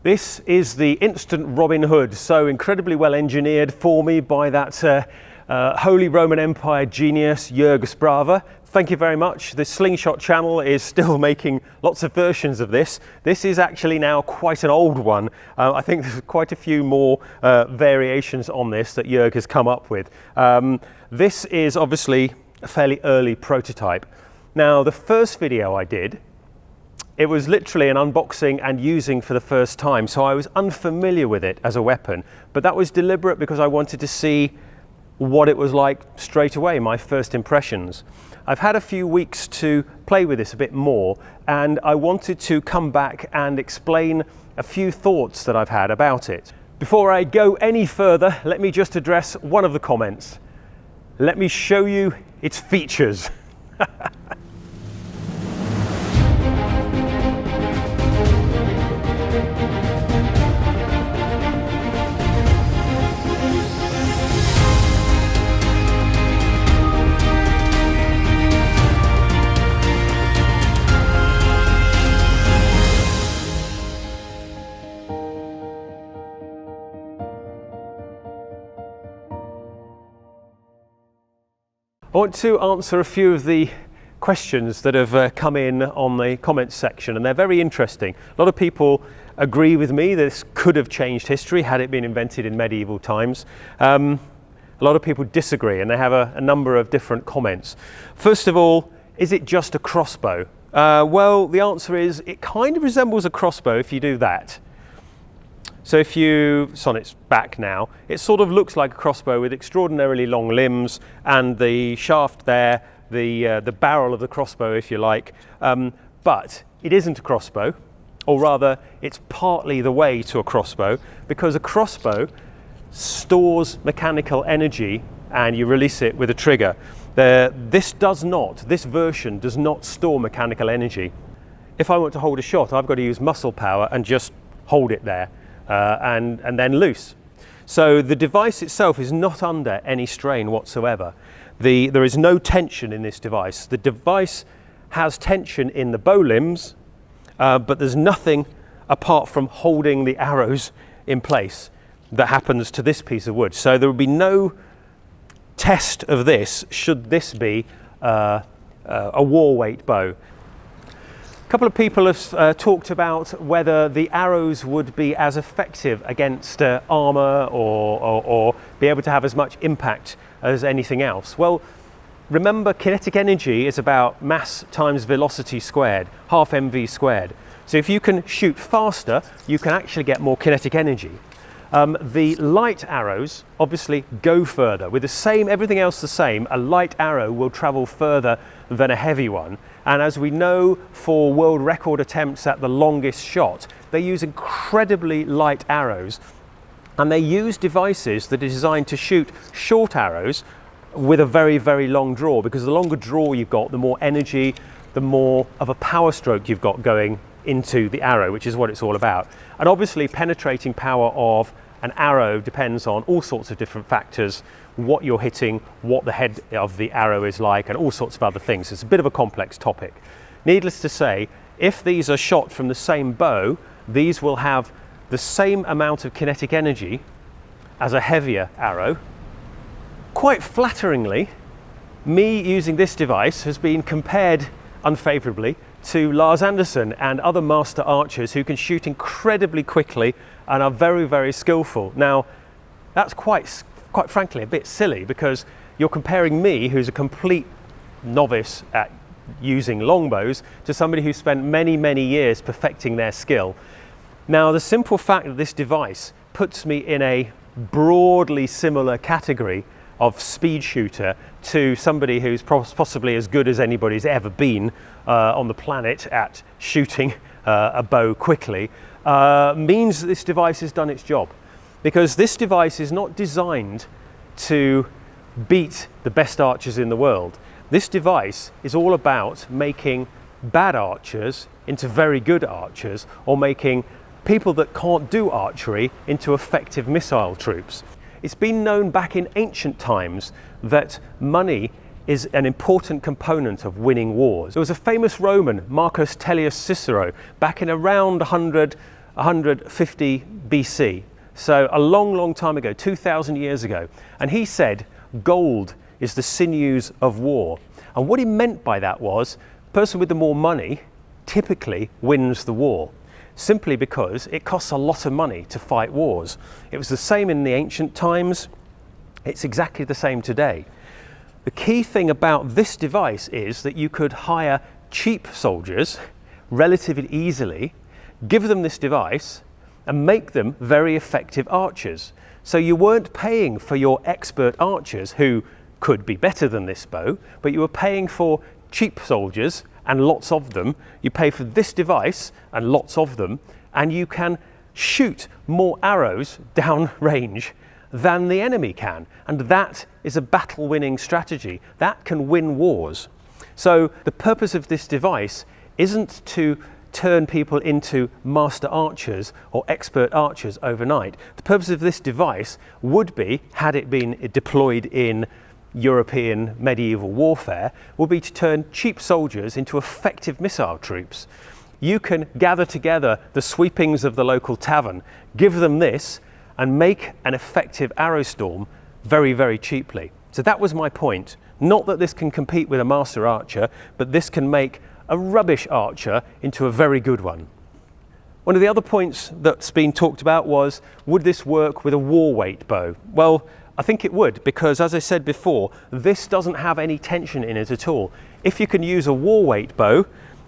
This is the instant Robin Hood, so incredibly well engineered for me by that Holy Roman Empire genius Jörg Sprave. Thank you very much. The Slingshot channel is still making lots of versions of this. This is actually now quite an old one. I think there's quite a few more variations on this that Jörg has come up with. This is obviously a fairly early prototype. Now, the first video I did, it was literally an unboxing and using for the first time, so I was unfamiliar with it as a weapon, but that was deliberate because I wanted to see what it was like straight away, my first impressions. I've had a few weeks to play with this a bit more, and I wanted to come back and explain a few thoughts that I've had about it. Before I go any further, let me just address one of the comments. Let me show you its features. I want to answer a few of the questions that have come in on the comments section, and they're very interesting. A lot of people agree with me that this could have changed history had it been invented in medieval times. A lot of people disagree, and they have a number of different comments. First of all, is it just a crossbow? Well, the answer is it kind of resembles a crossbow if you do that. So if it's on its back now, it sort of looks like a crossbow with extraordinarily long limbs and the shaft there, the barrel of the crossbow, if you like. But it isn't a crossbow, or rather, it's partly the way to a crossbow, because a crossbow stores mechanical energy and you release it with a trigger. This version does not store mechanical energy. If I want to hold a shot, I've got to use muscle power and just hold it there. And then loose. So the device itself is not under any strain whatsoever. There is no tension in this device. The device has tension in the bow limbs, but there's nothing apart from holding the arrows in place that happens to this piece of wood. So there will be no test of this should this be a war weight bow. A couple of people have talked about whether the arrows would be as effective against armor or be able to have as much impact as anything else. Well, remember, kinetic energy is about mass times velocity squared, half mv squared. So if you can shoot faster, you can actually get more kinetic energy. The light arrows obviously go further. With everything else the same, a light arrow will travel further than a heavy one. And as we know, for world record attempts at the longest shot, they use incredibly light arrows, and they use devices that are designed to shoot short arrows with a very, very long draw, because the longer draw you've got, the more energy, the more of a power stroke you've got going into the arrow, which is what it's all about. And obviously penetrating power of an arrow depends on all sorts of different factors, what you're hitting, what the head of the arrow is like, and all sorts of other things. It's a bit of a complex topic. Needless to say, if these are shot from the same bow, these will have the same amount of kinetic energy as a heavier arrow. Quite flatteringly, me using this device has been compared unfavorably to Lars Anderson and other master archers who can shoot incredibly quickly and are very, very skillful. Now, that's quite frankly a bit silly, because you're comparing me, who's a complete novice at using longbows, to somebody who spent many, many years perfecting their skill. Now, the simple fact that this device puts me in a broadly similar category of speed shooter to somebody who's possibly as good as anybody's ever been on the planet at shooting a bow quickly means that this device has done its job, because this device is not designed to beat the best archers in the world. This device is all about making bad archers into very good archers, or making people that can't do archery into effective missile troops. It's been known back in ancient times that money is an important component of winning wars. There was a famous Roman, Marcus Tullius Cicero, back in around 100 150 BC. So a long, long time ago, 2,000 years ago. And he said, gold is the sinews of war. And what he meant by that was, the person with the more money typically wins the war, simply because it costs a lot of money to fight wars. It was the same in the ancient times. It's exactly the same today. The key thing about this device is that you could hire cheap soldiers relatively easily, give them this device, and make them very effective archers. So you weren't paying for your expert archers who could be better than this bow, but you were paying for cheap soldiers and lots of them. You pay for this device and lots of them, and you can shoot more arrows down range than the enemy can. And that is a battle-winning strategy. That can win wars. So the purpose of this device isn't to turn people into master archers or expert archers overnight. The purpose of this device would be, had it been deployed in European medieval warfare, would be to turn cheap soldiers into effective missile troops. You can gather together the sweepings of the local tavern, give them this, and make an effective arrow storm very, very cheaply. So that was my point. Not that this can compete with a master archer, but this can make a rubbish archer into a very good one. One of the other points that's been talked about was, would this work with a war weight bow? Well, I think it would, because as I said before, this doesn't have any tension in it at all. If you can use a war weight bow,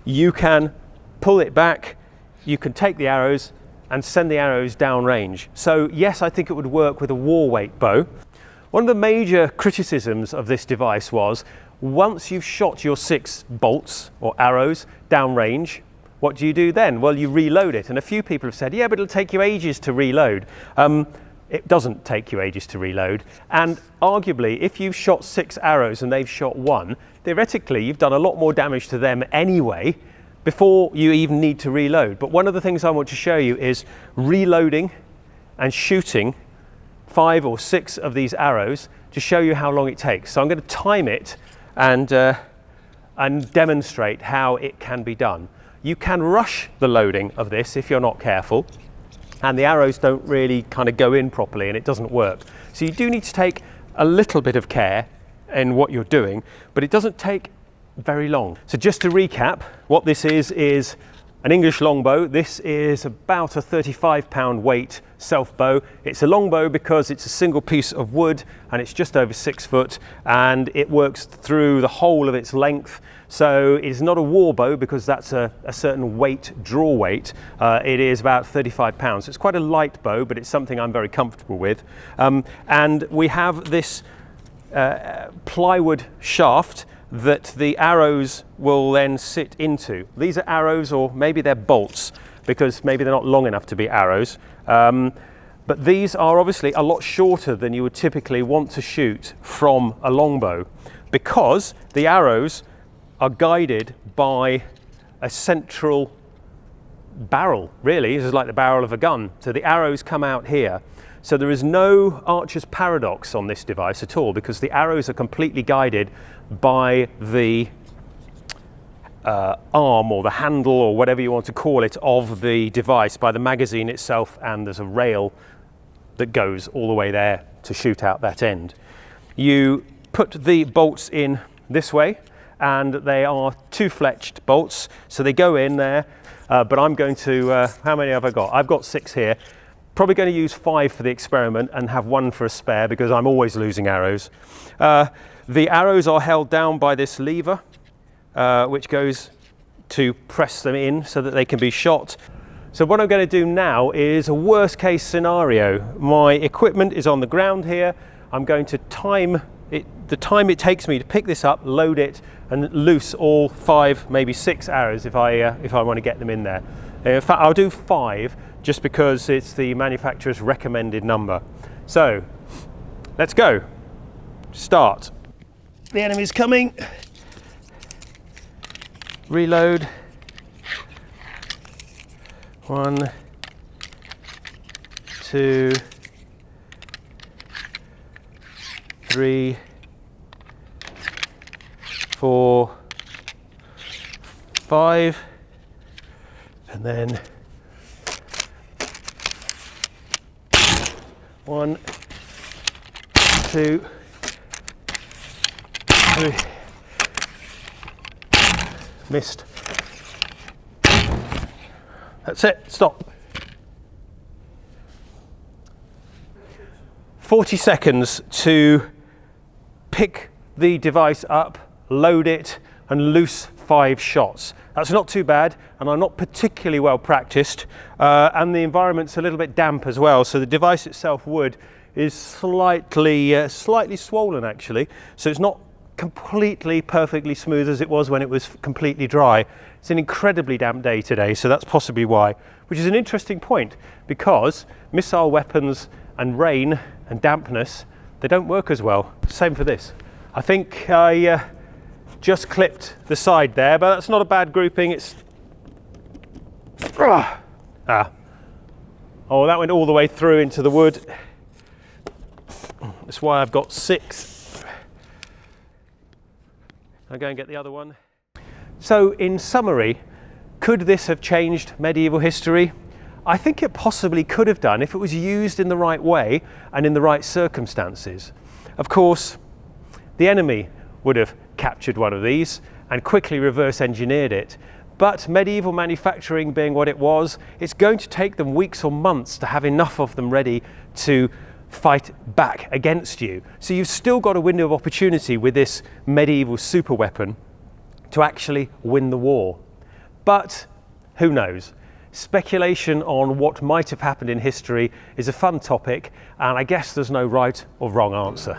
you can pull it back, you can take the arrows and send the arrows down range. So yes, I think it would work with a war weight bow. One of the major criticisms of this device was, once you've shot your 6 bolts or arrows down range, what do you do then? Well, you reload it. And a few people have said, yeah, but it'll take you ages to reload. It doesn't take you ages to reload. And arguably, if you've shot 6 arrows and they've shot 1, theoretically, you've done a lot more damage to them anyway before you even need to reload. But one of the things I want to show you is reloading and shooting 5 or 6 of these arrows to show you how long it takes. So I'm going to time it and demonstrate how it can be done. You can rush the loading of this if you're not careful, and the arrows don't really kind of go in properly and it doesn't work. So you do need to take a little bit of care in what you're doing, but it doesn't take very long. So just to recap, what this is an English longbow. This is about a 35-pound weight self bow. It's a longbow because it's a single piece of wood and it's just over 6 foot and it works through the whole of its length. So it is not a warbow because that's a certain weight, draw weight. It is about 35 pounds. So it's quite a light bow, but it's something I'm very comfortable with. And we have this plywood shaft that the arrows will then sit into. These are arrows, or maybe they're bolts, because maybe they're not long enough to be arrows. But these are obviously a lot shorter than you would typically want to shoot from a longbow, because the arrows are guided by a central barrel, really. This is like the barrel of a gun. So the arrows come out here. So there is no archer's paradox on this device at all, because the arrows are completely guided by the arm or the handle or whatever you want to call it of the device, by the magazine itself, and there's a rail that goes all the way there to shoot out that end. You put the bolts in this way, and they are 2-fletched bolts, so they go in there, but I'm going to, how many have I got? I've got 6 here. Probably going to use 5 for the experiment and have 1 for a spare, because I'm always losing arrows. The arrows are held down by this lever, which goes to press them in so that they can be shot. So what I'm going to do now is a worst case scenario. My equipment is on the ground here. I'm going to time it, the time it takes me to pick this up, load it, and loose all 5, maybe 6 arrows if I want to get them in there. In fact, I'll do 5 just because it's the manufacturer's recommended number. So let's go. Start. The enemy's coming. Reload. 1, 2, 3, 4, 5, and then 1, 2, 3. Missed. That's it, stop. 40 seconds to pick the device up, load it, and loose 5 shots. That's not too bad, and I'm not particularly well practiced, and the environment's a little bit damp as well, so the device itself, wood, is slightly swollen actually, so it's not completely perfectly smooth as it was when it was completely dry. It's an incredibly damp day today, so that's possibly why, which is an interesting point, because missile weapons and rain and dampness, they don't work as well. Same for this. I think I just clipped the side there, but that's not a bad grouping. It's oh, that went all the way through into the wood. That's why I've got 6. I'll go and get the other one. So in summary, could this have changed medieval history? I think it possibly could have done if it was used in the right way and in the right circumstances. Of course, the enemy would have captured one of these and quickly reverse engineered it. But medieval manufacturing being what it was, it's going to take them weeks or months to have enough of them ready to fight back against you. So you've still got a window of opportunity with this medieval super weapon to actually win the war. But who knows? Speculation on what might have happened in history is a fun topic, and I guess there's no right or wrong answer.